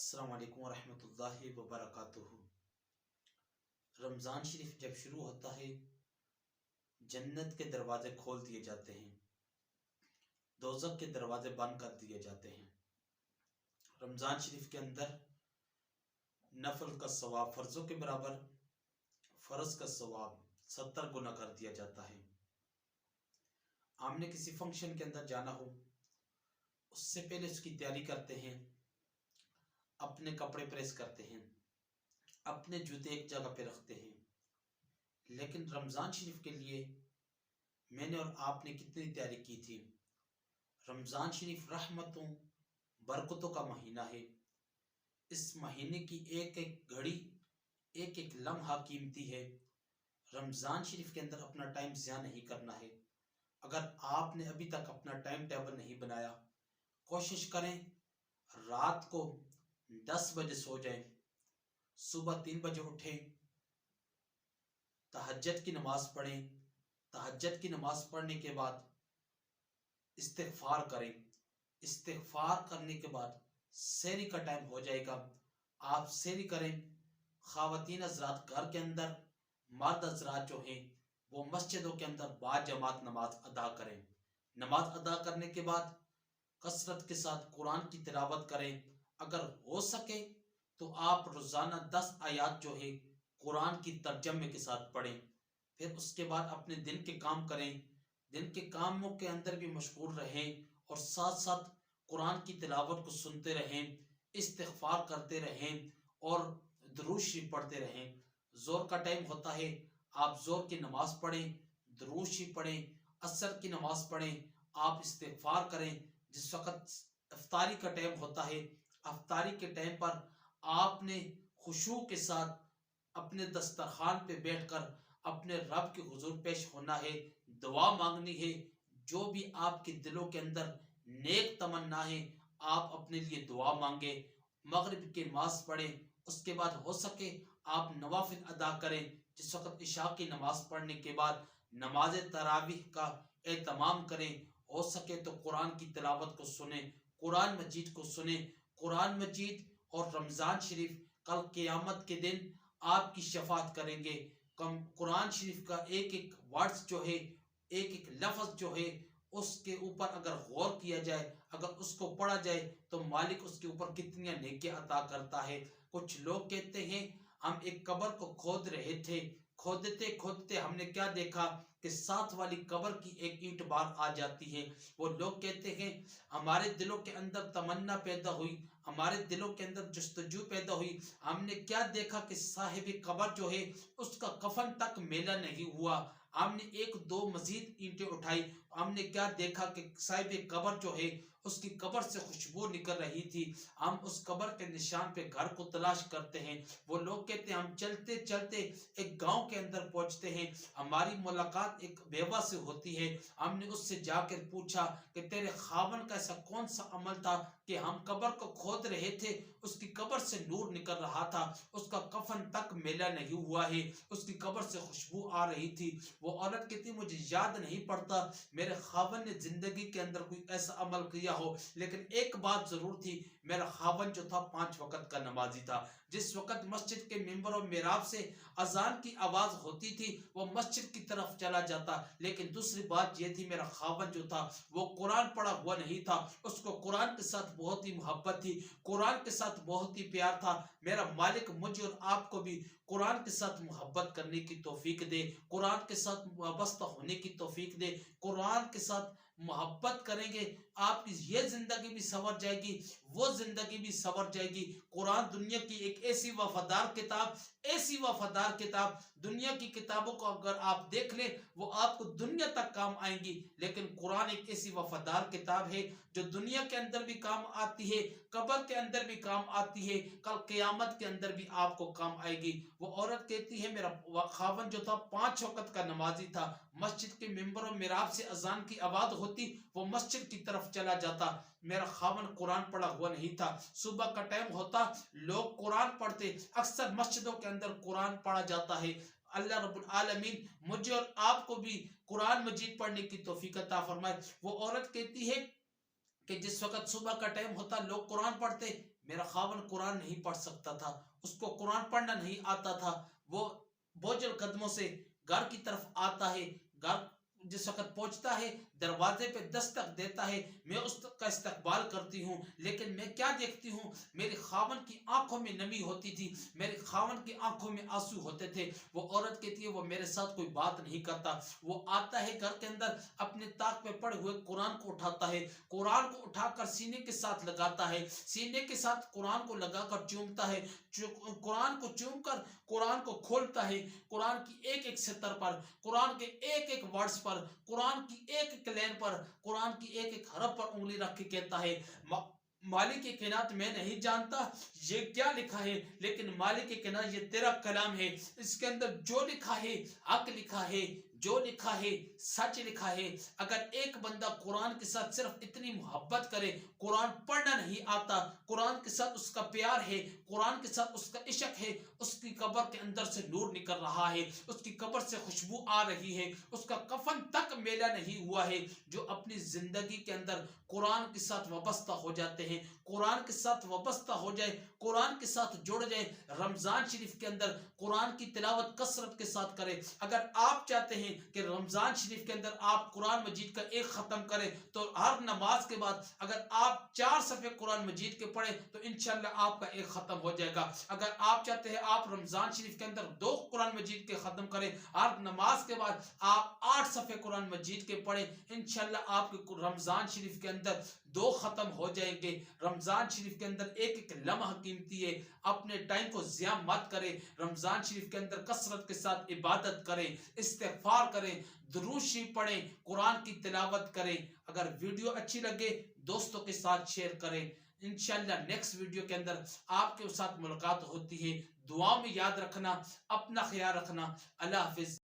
السلام علیکم ورحمۃ اللہ وبرکاتہ۔ رمضان شریف جب شروع ہوتا ہے، جنت کے دروازے کھول دیے جاتے ہیں، دوزخ کے دروازے بند کر دیے جاتے ہیں۔ رمضان شریف کے اندر نفل کا ثواب فرضوں کے برابر، فرض کا ثواب 70 گنا کر دیا جاتا ہے۔ ہم نے کسی فنکشن کے اندر جانا ہو، اس سے پہلے اس کی تیاری کرتے ہیں، اپنے کپڑے پریس کرتے ہیں، اپنے جوتے ایک جگہ پہ رکھتے ہیں۔ لیکن رمضان شریف کے لیے میں نے اور آپ نے کتنی تیاری کی تھی۔ رمضان شریف رحمتوں برکتوں کا مہینہ ہے۔ اس مہینے کی ایک ایک گھڑی، ایک ایک لمحہ قیمتی ہے۔ رمضان شریف کے اندر اپنا ٹائم ضیاع نہیں کرنا ہے۔ اگر آپ نے ابھی تک اپنا ٹائم ٹیبل نہیں بنایا، کوشش کریں رات کو 10 بجے سو جائیں، صبح 3 بجے اٹھیں، تہجد کی نماز پڑھیں، تہجد کی نماز پڑھنے کے بعد استغفار کریں، استغفار کرنے کے بعد سحری کا ٹائم ہو جائے گا، آپ سحری کریں۔ خواتین حضرات گھر کے اندر، مرد حضرات جو ہیں وہ مسجدوں کے اندر با جماعت نماز ادا کریں۔ نماز ادا کرنے کے بعد کثرت کے ساتھ قرآن کی تلاوت کریں۔ اگر ہو سکے تو آپ روزانہ 10 آیات جو ہے قرآن کی ترجمے کے ساتھ پڑھیں۔ پھر اس کے بعد اپنے دن کے کام کریں، دن کے کاموں کے اندر بھی مشغول رہیں اور ساتھ ساتھ قرآن کی تلاوت کو سنتے رہیں، استغفار کرتے رہیں اور درود شریف پڑھتے رہیں۔ زور کا ٹائم ہوتا ہے، آپ زور کی نماز پڑھیں، درود شریف پڑھیں۔ عصر کی نماز پڑھیں، آپ استغفار کریں۔ جس وقت افطاری کا ٹائم ہوتا ہے، افطاری کے ٹائم پر آپ نے خشوع کے ساتھ اپنے دسترخوان پہ بیٹھ کر اپنے رب کے حضور پیش ہونا ہے، دعا مانگنی ہے۔ جو بھی آپ کے دلوں کے اندر نیک تمنا ہے، آپ اپنے لیے دعا مانگیں۔ مغرب کی نماز پڑھیں، اس کے بعد ہو سکے آپ نوافل ادا کریں۔ جس وقت عشاء کی نماز پڑھنے کے بعد نماز تراویح کا اہتمام کریں، ہو سکے تو قرآن کی تلاوت کو سنیں، قرآن مجید کو سنیں۔ قرآن مجید اور رمضان شریف کل قیامت کے دن آپ کی شفاعت کریں گے۔ قرآن شریف کا ایک ایک ورڈز جو ہے، ایک ایک لفظ جو ہے، اس کے اوپر اگر غور کیا جائے، اگر اس کو پڑھا جائے تو مالک اس کے اوپر کتنی نیکیاں عطا کرتا ہے۔ کچھ لوگ کہتے ہیں ہم ایک قبر کو کھود رہے تھے، کھودتے کھودتے ہم نے کیا دیکھا کہ ساتھ والی قبر کی ایک اینٹ بار آ جاتی ہے۔ وہ لوگ کہتے ہیں ہمارے دلوں کے اندر تمنا پیدا ہوئی، ہمارے دلوں کے اندر جستجو پیدا ہوئی، ہم نے کیا دیکھا کہ صاحب قبر جو ہے اس کا کفن تک میلا نہیں ہوا۔ ہم نے ایک دو مزید اینٹیں اٹھائی، ہم نے کیا دیکھا کہ صاحب قبر جو ہے اس کی قبر سے خوشبو نکل رہی تھی۔ ہم اس قبر کے نشان پہ گھر کو تلاش کرتے ہیں۔ وہ لوگ کہتے ہیں ہم چلتے چلتے ایک گاؤں کے اندر پہنچتے ہیں، ہماری ملاقات ایک بیوہ سے ہوتی ہے۔ ہم نے اس سے جا کر پوچھا کہ تیرے خاوند کا ایسا کون سا عمل تھا کہ ہم قبر کو کھود رہے تھے، اس کی قبر سے نور نکل رہا تھا، اس کا کفن تک میلا نہیں ہوا ہے، اس کی قبر سے خوشبو آ رہی تھی۔ وہ عورت کہتی مجھے یاد نہیں پڑتا میرے خاوند نے زندگی کے اندر کوئی ایسا عمل کیا ہو، لیکن ایک بات ضرور تھی، میرا خاوند جو تھا 5 وقت کا نمازی تھا۔ جس وقت مسجد کے منبر و محراب سے اذان کی آواز ہوتی تھی وہ مسجد کی طرف چلا جاتا، لیکن دوسری بات یہ تھی میرا خاوند جو تھا وہ قرآن پڑھا ہوا نہیں تھا، اس کو قرآن کے ساتھ بہت ہی محبت تھی، قرآن کے ساتھ بہت ہی پیار تھا۔ میرا مالک مجھے اور آپ کو بھی قرآن کے ساتھ محبت کرنے کی توفیق دے، قرآن کے ساتھ وابستہ ہونے کی توفیق دے۔ قرآن کے ساتھ محبت کریں گے، آپ کی یہ زندگی بھی سنور جائے گی، وہ زندگی بھی سنور جائے گی۔ قرآن دنیا کی ایک ایسی وفادار کتاب، ایسی وفادار کتاب، دنیا کی کتابوں کو اگر آپ دیکھ لیں وہ آپ کو دنیا تک کام آئیں گی، لیکن قرآن ایک ایسی وفادار کتاب ہے جو دنیا کے اندر بھی کام آتی ہے، قبر کے اندر بھی کام آتی ہے، کل قیامت کے اندر بھی آپ کو کام آئے گی۔ وہ عورت کہتی ہے میرا خاوند جو تھا 5 وقت کا نمازی تھا، مسجد کے منبر و محراب سے اذان کی آواز ہوتی وہ مسجد کی طرف چلا جاتا، میرا خاوند قرآن پڑھا ہوا نہیں تھا۔ صبح کا ٹائم ہوتا لوگ قرآن پڑھتے، اکثر مسجدوں کے اندر قرآن پڑھا جاتا ہے۔ اللہ رب العالمین مجھے اور آپ کو بھی قرآن مجید پڑھنے کی توفیق عطا فرمائے۔ وہ عورت کہتی ہے کہ جس وقت صبح کا ٹائم ہوتا لوگ قرآن پڑھتے، میرا خاون قرآن نہیں پڑھ سکتا تھا، اس کو قرآن پڑھنا نہیں آتا تھا، وہ بوجھل قدموں سے گھر کی طرف آتا ہے، گھر جس وقت پہنچتا ہے دروازے پہ دستک دیتا ہے، میں اس کا استقبال کرتی ہوں، لیکن میں کیا دیکھتی ہوں، میری خاون کی آنکھوں میں نمی ہوتی تھی، میرے خاون کی آنکھوں میں آنسو ہوتے تھے۔ وہ عورت کہتی ہے وہ میرے ساتھ کوئی بات نہیں کرتا، وہ آتا ہے گھر کے اندر اپنے طاق پہ پڑے ہوئے قرآن کو اٹھاتا ہے، قرآن کو اٹھا کر سینے کے ساتھ لگاتا ہے، سینے کے ساتھ قرآن کو لگا کر چومتا ہے، قرآن کو چوم کر قرآن کو کھولتا ہے، قرآن کی ایک ایک سطر پر، قرآن کے ایک ایک ورڈز پر، قرآن کی ایک ایک لین پر، قرآن کی ایک ایک حرف پر انگلی رکھ کے کہتا ہے مالک کائنات میں نہیں جانتا یہ کیا لکھا ہے، لیکن مالک کائنات یہ تیرا کلام ہے، اس کے اندر جو لکھا ہے حق لکھا ہے، جو لکھا ہے سچ لکھا ہے۔ اگر ایک بندہ قرآن کے ساتھ صرف اتنی محبت کرے، قرآن پڑھنا نہیں آتا، قرآن کے ساتھ اس کا پیار ہے، قرآن کے ساتھ اس کا عشق ہے، اس کی قبر کے اندر سے نور نکل رہا ہے، اس کی قبر سے خوشبو آ رہی ہے، اس کا کفن تک میلا نہیں ہوا ہے، جو اپنی زندگی کے اندر قرآن کے ساتھ وابستہ ہو جاتے ہیں، قرآن کے ساتھ وابستہ ہو جائے، قرآن کے ساتھ جڑ جائے، رمضان شریف کے اندر قرآن کی تلاوت کثرت کے ساتھ کرے۔ اگر آپ چاہتے ہیں کہ رمضان شریف کے اندر آپ قرآن مجید کا ایک ختم کریں تو ہر نماز کے بعد اگر آپ 4 صفحے قرآن مجید کے پڑھیں تو انشاءاللہ آپ کا ایک ختم ہو جائے گا۔ اگر آپ چاہتے ہیں آپ رمضان شریف کے اندر 2 قرآن مجید کے ختم کریں، ہر نماز کے بعد آپ 8 صفحے قرآن مجید کے پڑھیں، انشاءاللہ آپ کے رمضان شریف کے اندر 2 ختم ہو جائیں گے۔ رمضان شریف کے اندر ایک ایک لمحہ قیمتی ہے، اپنے ٹائم کو ضیاع مت کریں، رمضان شریف کے اندر کثرت کے ساتھ عبادت کریں، استغفار کریں، درود شریف پڑھیں، قرآن کی تلاوت کریں۔ اگر ویڈیو اچھی لگے دوستوں کے ساتھ شیئر کریں۔ انشاءاللہ نیکسٹ ویڈیو کے اندر آپ کے ساتھ ملاقات ہوتی ہے۔ دعا میں یاد رکھنا، اپنا خیال رکھنا۔ اللہ حافظ۔